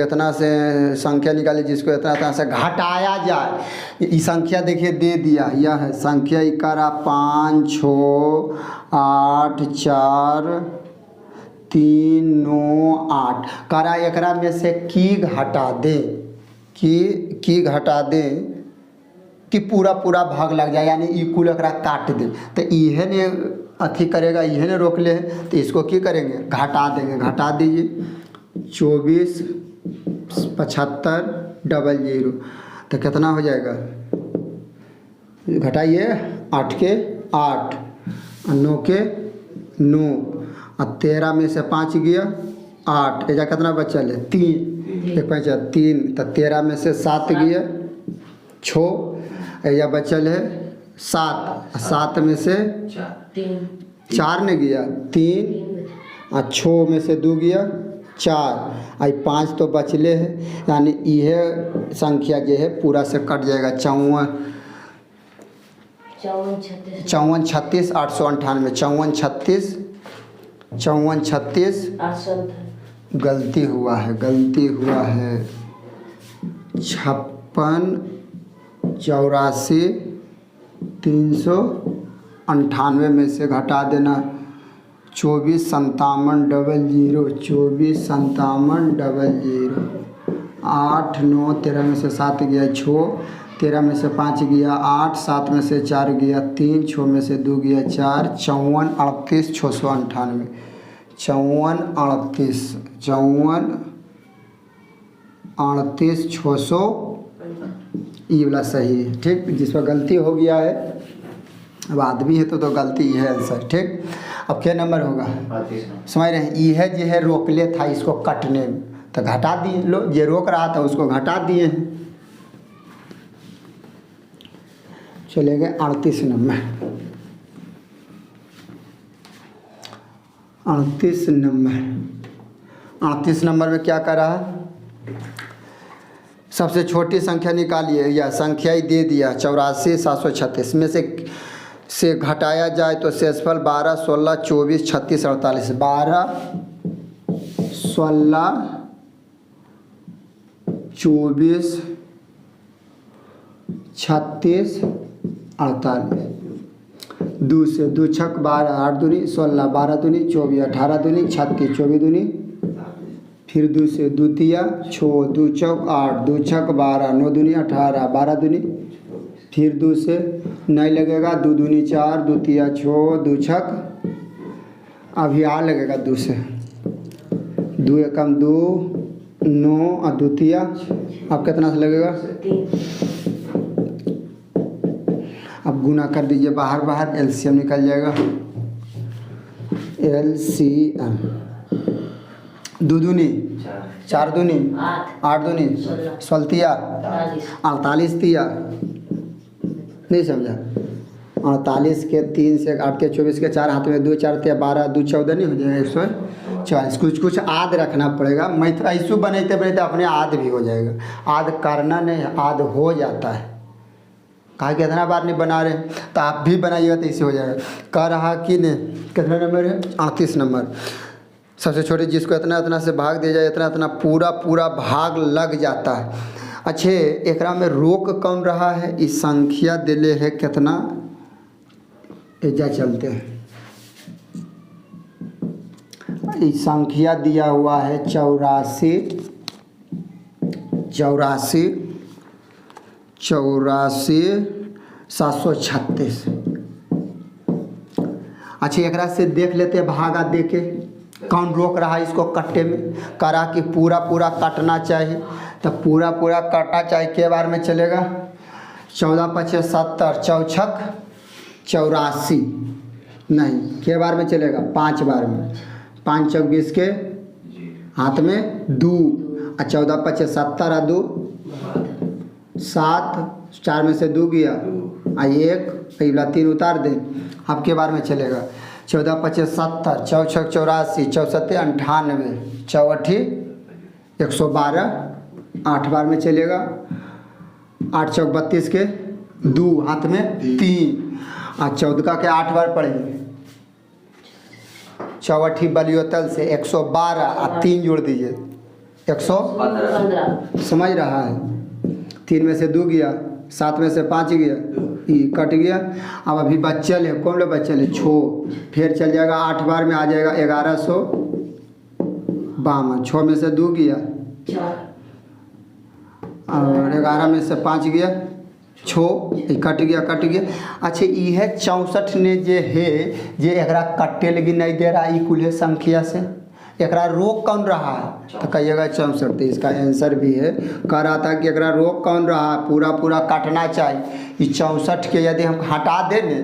इतना से संख्या निकाली जिसको इतना से घटाया जाए। ये संख्या देखिए दे दिया, यह है संख्या। ये कह रहा 5 6 8 4 3 9 8 करा। एकरा में से की घटा दे, की घटा दे कि पूरा भाग लग जाए, यानी ई कुल एकरा काट दे। तो इहे ने अथी करेगा, इहे ने रोक ले, तो इसको क्या करेंगे घटा देंगे। घटा दीजिए 24 75 00, तो कितना हो जाएगा, घटाइए 8 के 8 और 9 के 9 और 13 में से 5 गया 8, ऐसा कितना बचा है 3 एक 5 3, तो 13 में से 7 गया 6, ऐसा बचल है 7, 7 में से 4 ने गया 3 और 6 में से 2 गया 4 आई 5 तो बचले है, यानी यह संख्या जो है पूरा से कट जाएगा। 54 36 898, 54 36 54 36 गलती हुआ है 56 84 398 में से घटा देना 24 57 00 24 57 00 8 9 13 में से 7 गया 6 13 में से 5 गया 8 7 में से 4 गया 3 6 में से 2 गया 4 54 38 698 54 38 600 ये वाला सही है ठीक। जिस पर गलती हो गया है अब आदमी है तो गलती है आंसर ठीक। अब क्या नंबर होगा समझ रहे हैं। ये है जो है रोकले था इसको कटने में तो घटा दिए लो ये रोक रहा था उसको घटा दिए हैं। चले गए 38 नंबर 38 नंबर में क्या कर रहा है सबसे छोटी संख्या निकालिए या संख्या ही दे दिया 84 736 में से घटाया जाए तो शेषफल 12 16 24 36 48 12 16 24 36 48 2 से 2 छक 12 8 दूनी 16 12 दूनी 24 18 दूनी 36 24 दूनी फिर 2 से 2 तिया 6 2 चौक 8 2 छक 12 9 दूनी 18 12 दूनी फिर 2 से नहीं लगेगा 2 दूनी 4 2 तिया 6 2 छक अभी आ लगेगा 2 से 2 एकम 2 9 और 2 तिया अब कितना से लगेगा अब गुना कर दीजिए बाहर बाहर एलसीएम निकल जाएगा एलसीएम 2 दूनी 4 दूनी 8 दूनी 16 तिया 48 तिया नहीं समझा 48 के 3 से 8 के 24 के 4 हाथ में 2 4 तिया 12 2 14 नहीं हो जाएगा 140 कुछ आद रखना पड़ेगा। मैं तो ऐसू बनते बनते अपने आद भी हो जाएगा। आद करना नहीं आद हो जाता है कहा कि इतना बार नहीं बना रहे तो आप भी बनाइएगा तो इससे हो जाएगा। कह रहा कि नहीं कितना नंबर है 38 नंबर सबसे छोटे जिसको इतना इतना से भाग दिया जाए इतना इतना पूरा भाग लग जाता है। अच्छे एकरा में रोक कौन रहा है इस संख्या दिले है कितना एजा चलते हैं इस संख्या दिया हुआ है 84 736। अच्छा एकरा से देख लेते हैं भागा दे के कौन रोक रहा है इसको कट्टे में। करा कि पूरा काटना चाहिए तो पूरा काटना चाहिए के बार में चलेगा 14 25 70 चौछक 84 नहीं के बार में चलेगा 5 बार में 5 चौक 20 के हाथ में 2 और 14 25 70 और 2 7 4 में से 2 गया और 1 पहला 3 उतार दे। अब के बार में चलेगा 14 25 70 चौछक 84 64 98 चौठी 112 8 बार में चलेगा 8 चौक 32 के 2 हाथ में 3 और 14 के 8 बार पड़ेंगे चौठी बलियोतल से 112 और 3 जोड़ दीजिए 115 समझ रहा है 3 में से 2 गया 7 में से 5 गया ये कट गया। अब अभी बच्चल है कौन लोग बच्चल है छो फिर चल जाएगा 8 बार में आ जाएगा 1152 6 में से 2 गया और 11 में से 5 गया 6 कट गया। अच्छा ये है 64 ने जे है जे एकरा कट्टे लगी नहीं दे रहा है कुल संख्या से एकरा रोक कौन रहा है तो कहिएगा 64। तो इसका आंसर भी है कह रहा था कि एकरा रोक कौन रहा है पूरा काटना चाहिए। ये 64 के यदि हम हटा देंगे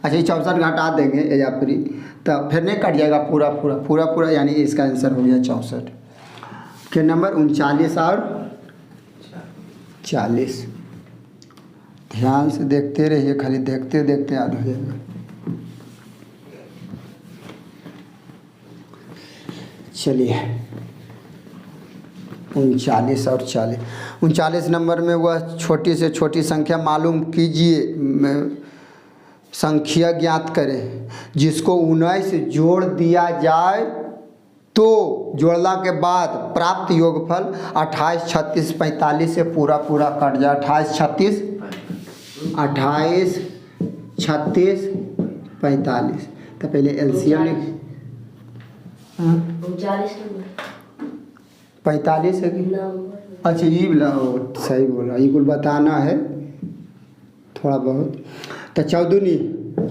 अच्छा ये 64 घटा देंगे एजापुरी तो फिर नहीं कट जाएगा पूरा यानी इसका आंसर हो गया 64 के नंबर 39 और 40। ध्यान से देखते रहिए खाली देखते याद हो जाएगा। चलिए 39 और 40 39 नंबर में वह छोटी से छोटी संख्या मालूम कीजिए संख्या ज्ञात करें जिसको 19 जोड़ दिया जाए तो जोड़ला के बाद प्राप्त योगफल 28, 36, 45 से पूरा पूरा कट जाए। 28, 36, 45। तो पहले एलसीएम लिख 45 है कि अच्छा ये बोला सही बोला, ये कुल बताना है थोड़ा बहुत। तो 14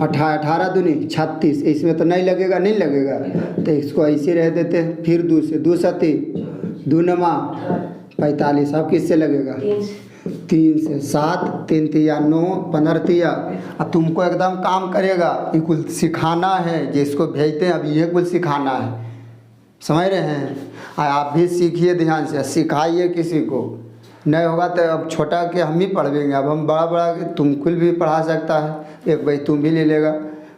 18 दूनी 36, इसमें तो नहीं लगेगा, नहीं लगेगा तो इसको ऐसे रह देते हैं। फिर 2 से 2 सती 2 नमा 45। अब किससे लगेगा? 3 से 7 3 तिया 9 15 तिया। अब तुमको एकदम काम करेगा, ये कुल सिखाना है जिसको भेजते हैं, अब ये कुल सिखाना है, समझ रहे हैं? आप भी सीखिए ध्यान से, सिखाइए किसी को, नहीं होगा तो अब छोटा के हम ही पढ़वेंगे। अब हम बड़ा बड़ा तुम कुल भी पढ़ा सकता है, एक भाई तुम भी ले लेगा,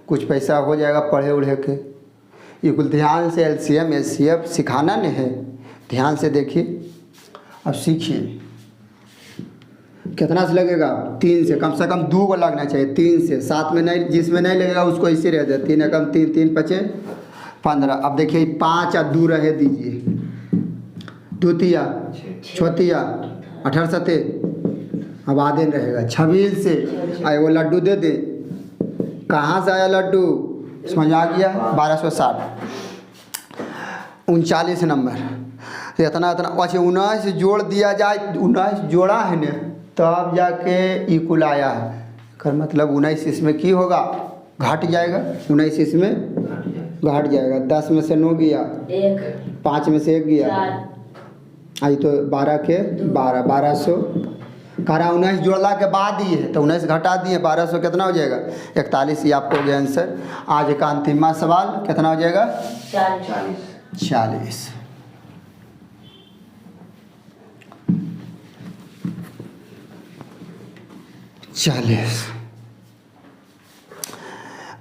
कुछ पैसा हो जाएगा पढ़े उढ़े के। ये कुल ध्यान से एलसीएम एचसीएफ सिखाना नहीं है, ध्यान से देखिए। अब सीखिए कितना से लगेगा? 3 से कम 2 को लगना चाहिए। 3 से 7 में नहीं, जिसमें नहीं लगेगा उसको ऐसे रह दे। 3 एकम 3 3 5 15। अब देखिए 5 और 2 रहे दीजिए, 2 तिया 6 तिया 18 सते, अब आधे रहेगा 26 से। आए वो लड्डू दे दे, कहाँ से आया लड्डू? समझ आ गया? 1260 39 नंबर। तो इतना अच्छा 19 जोड़ दिया जाए, 19 जोड़ा है ना तब जाके इकुल आया है कर, मतलब 19 इसमें की होगा? घट जाएगा। 19 इसमें घट जाएगा। 10 में से 9 गया, 5 में से 1 गया, आई तो 12 के 12 1200 करा। 19 जोड़ला के बाद ही है तो 19 घटा दिए, 1200 कितना हो जाएगा? 41। ये आपको हो गया आंसर। आज का अंतिम सवाल कितना हो जाएगा? 40।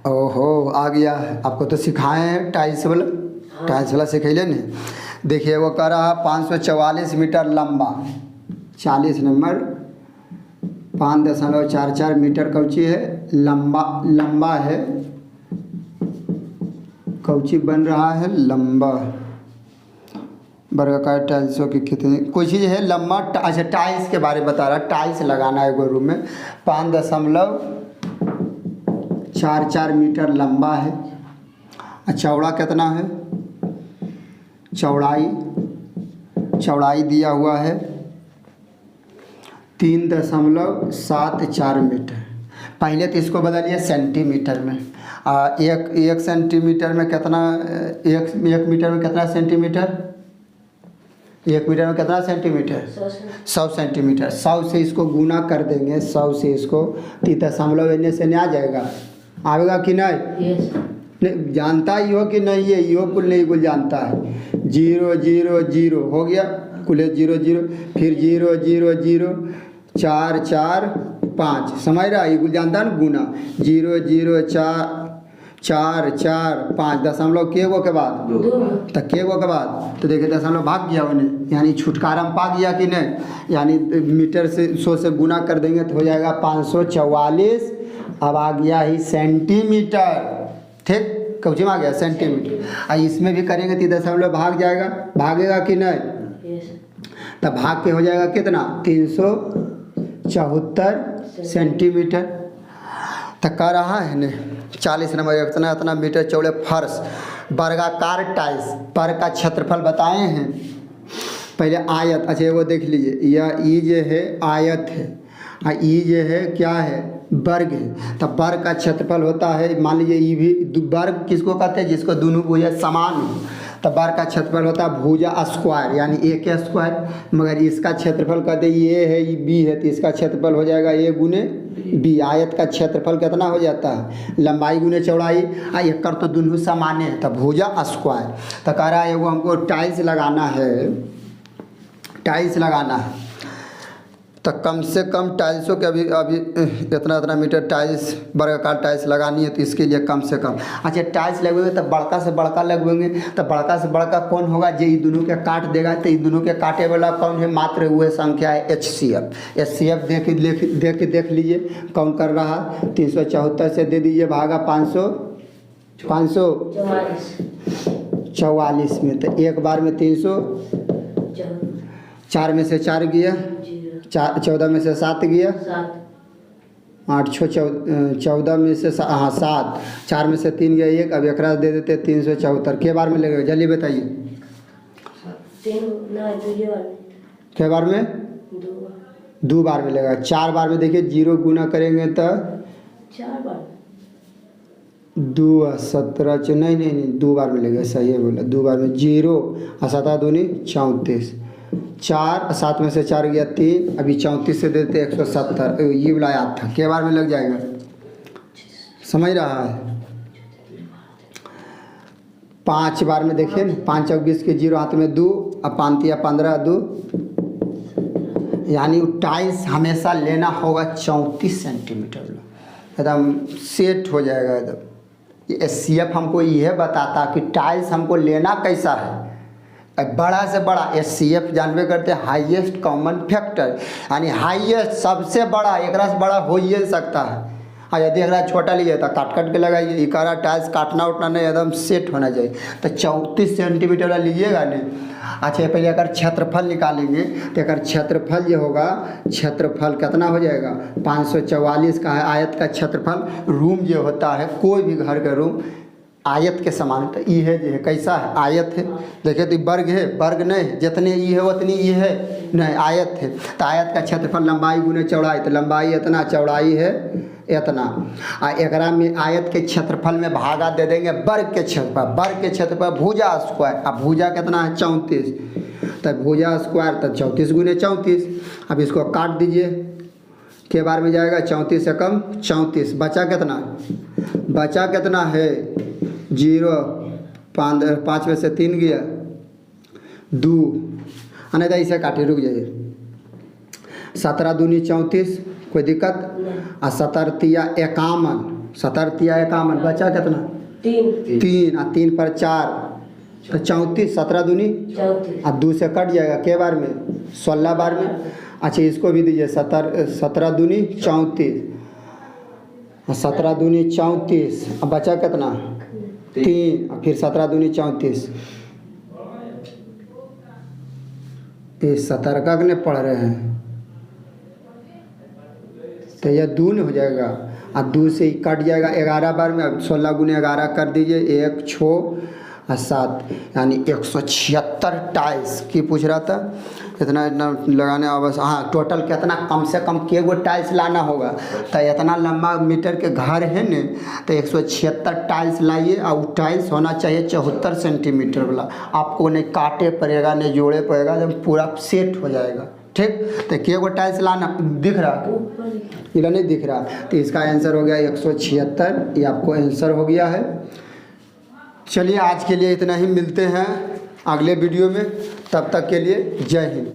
ओहो आ गया। आपको तो सिखाए हैं टाइल्स वाला सिखैले नहीं। देखिए वो कह रहा 544 मीटर लंबा, 40 नंबर 5.44 मीटर कौची है? लंबा है। कौची बन रहा है? लंबा। वर्गाकार टाइल्सों की कितनी कोई चीज़ है लंबा? अच्छा टाइल्स के बारे में बता रहा, टाइल्स लगाना है एगो रूम में। 5.44 मीटर लंबा है। चौड़ा कितना है? चौड़ाई दिया हुआ है 3.74 मीटर। पहले तो इसको बदलिए सेंटीमीटर में। एक सेंटीमीटर में कितना? एक मीटर में कितना सेंटीमीटर? 1 मीटर में कितना सेंटीमीटर? 100 सेंटीमीटर। 100 से इसको गुना कर देंगे, 100 से इसको 3.0 इन्हें से नहीं आ जाएगा? आएगा कि नहीं? नहीं जानता ही हो कि नहीं? ये यो कुल नहीं कुल जानता है। 0 0 0 हो गया, कुल 0 0, फिर 0 0 0 4 4 5। समझ रहा? ये कुल जानता है ना गुना। 0 0 4 4 4 5 दशमलव के गो के बाद तो के गो के बाद तो देखिए दशमलव भाग गया उन्हें, यानी छुटकारा में पा गया कि नहीं? यानी मीटर से 100 से गुना कर देंगे तो हो जाएगा 544। अब आ गया ही सेंटीमीटर। ठीक, कौची में आ गया? सेंटीमीटर। इसमें भी करेंगे तो दशमलव भाग जाएगा, भागेगा कि नहीं? तब भाग के हो जाएगा कितना? 374 सेंटीमीटर। तो कह रहा है न 40 नंबर इतना मीटर चौड़े फर्श वर्गाकार टाइल्स पर का क्षेत्रफल बताए हैं। पहले आयत, अच्छा वो देख लीजिए, यह ई जो है आयत है और ई जो है क्या है? वर्ग है। तो वर्ग का क्षेत्रफल होता है, मान लीजिए ई भी वर्ग किसको कहते हैं? जिसको दोनों भुजा समान हो। तो वर्ग का क्षेत्रफल होता है भुजा स्क्वायर, यानी ए के स्क्वायर। मगर इसका क्षेत्रफल कहते हैं ये है, ये बी है, तो इसका क्षेत्रफल हो जाएगा ए गुने बी। आयत का क्षेत्रफल कितना हो जाता है? लंबाई गुने चौड़ाई। एक कर तो दोनों समान है, तो भुजा स्क्वायर। तो कह रहा है वो हमको टाइल्स लगाना है, टाइल्स लगाना है। तो कम से कम टाइल्सों के अभी अभी इतना मीटर टाइल्स वर्गाकार टाइल्स लगानी है, तो इसके लिए कम से कम। अच्छा, टाइल्स लगवेंगे तो बड़का से बड़का लगवेंगे, तो बड़का से बड़का कौन होगा, जो ये दोनों के काट देगा, तो ये दोनों के काटे वाला कौन है, मात्र वह संख्या है HCF देख लीजिए कौन कर रहा है। 374 से दे दीजिए भागा 544 में, तो एक बार में 300, 4 में से 4 गया, 14 में से 7 गया, 8 14 में से 7, 4 में से 3 गया 1, अब एक दे देते 374 के बार में लगेगा, जल्दी बताइए। के बार में 2 बार में लगेगा। 4 बार में देखिए 0 गुना करेंगे तो 4 बार 2 17 नहीं 2 बार में लगेगा, सही है बोला, 2 बार में 0 और 7 दूनी 34, 4 7 में से 4 गया 3, अभी 34 से देते 170, ये वाला याद था, के बार में लग जाएगा, समझ रहा है। 5 बार में देखिए ना, 5 चौक 20 के 0 हाथ में 2 और 5 या 15 2, यानी टाइल्स हमेशा लेना होगा 34 सेंटीमीटर वाला, एकदम सेट हो जाएगा एकदम। ये HCF हमको यह बताता कि टाइल्स हमको लेना कैसा है, बड़ा से बड़ा। HCF जानवे करते हैं हाईएस्ट कॉमन फैक्टर, यानी हाईएस्ट सबसे बड़ा, एक से बड़ा हो ही सकता है। हाँ, यदि एक छोटा लीजिए तो काट के लगाइए, इकारा टाइल्स काटना उठना नहीं, एकदम सेट होना चाहिए। तो 34 सेंटीमीटर वाला लीजिएगा नहीं। अच्छा, पहले अगर क्षेत्रफल निकालेंगे तो अगर क्षेत्रफल ये होगा, क्षेत्रफल कितना हो जाएगा, 544 का है आयत का क्षेत्रफल। रूम जो होता है कोई भी घर का रूम आयत के समान, तो ये है जो है कैसा है, आयत है। देखिए तो वर्ग है, वर्ग नहीं, जितने ये है उतनी ये है नहीं, आयत है। तो आयत का क्षेत्रफल लंबाई गुने चौड़ाई, तो लंबाई इतना, चौड़ाई है इतना। एकरा में आयत के क्षेत्रफल में भागा दे देंगे वर्ग के क्षेत्रफल, वर्ग के क्षेत्रफल भुजा स्क्वायर। अब भुजा कितना है 34, तो भुजा स्क्वायर तो 34 गुने 34। अब इसको काट दीजिए, के बार में जाएगा 34 से कम 34, बचा कितना है 0, 5 में से 3 गया 2, नहीं तो इसे काटे, रुक जाइए। 17 दूनी 34, कोई दिक्कत, और 17 तिया 51, बचा कितना 3 और 3 पर 4 तो 34, 17 दूनी 34 और 2 से कट जाएगा, के बार में 16 बार में। अच्छा, इसको भी दीजिए 17 दूनी 34, 17 दूनी 34, अब बचा कितना 3, और फिर 17 दूनी 34। ये 17 का ने पढ़ रहे हैं तो यह 2 हो जाएगा, और 2 से ही कट जाएगा 11 बार में। अब 16 गुने 11 कर दीजिए, 1 6 और 7, यानी 176 टाइल्स की पूछ रहा था, इतना लगाने आवश्यक। हाँ, टोटल कितना, कम से कम के गो टाइल्स लाना होगा, तो इतना लंबा मीटर के घर है न, तो 176 टाइल्स लाइए, और वो टाइल्स होना चाहिए 74 सेंटीमीटर वाला। आपको नहीं काटे पड़ेगा, नहीं जोड़े पड़ेगा, जब पूरा सेट हो जाएगा। ठीक, तो के गो टाइल्स लाना, दिख रहा इला नहीं दिख रहा, तो इसका आंसर हो गया 176, ये आपको आंसर हो गया है। चलिए आज के लिए इतना ही, मिलते हैं अगले वीडियो में, तब तक के लिए जय हिंद।